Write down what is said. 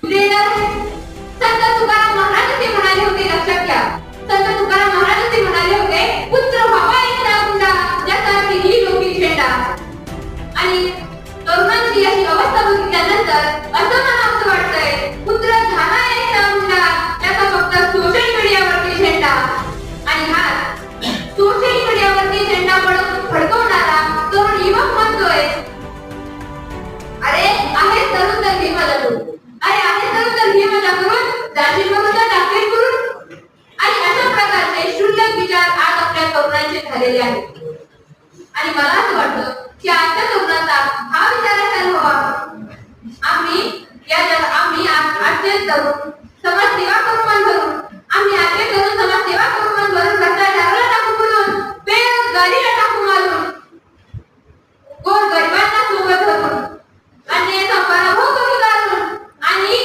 संत तुकाराम महाराज ते म्हणाले होते, लक्षात घ्या, संत तुकाराम महाराज ते म्हणाले होते, पुत्र व्हावा एकदा हुंडा, ज्याचा ही लोकी झेंडा. आणि तरुणांची अशी अवस्था बघितल्यानंतर असं म्हणावंसं वाटतंय, पुत्र झाला एकदा हुंडा, त्याचा फक्त सोशल मीडियावरती झेंडा. आणि हा सोशल मीडियावरती झेंडा फडकवणारा तरुण युवक म्हणतोय, अरे आहे तरुण तर घे माझा करून, अरे आहे तरुण तर घे माझा करून, जाशील करून तर टाकेल करून. आणि अशा प्रकारचे क्षुल्लक विचार आज आपल्या तरुणांचे झालेले आहेत. आणि मला असं वाटतं की आजच्या तरुणांचा हा विचार असायला हवा, आम्ही आजचे तरुण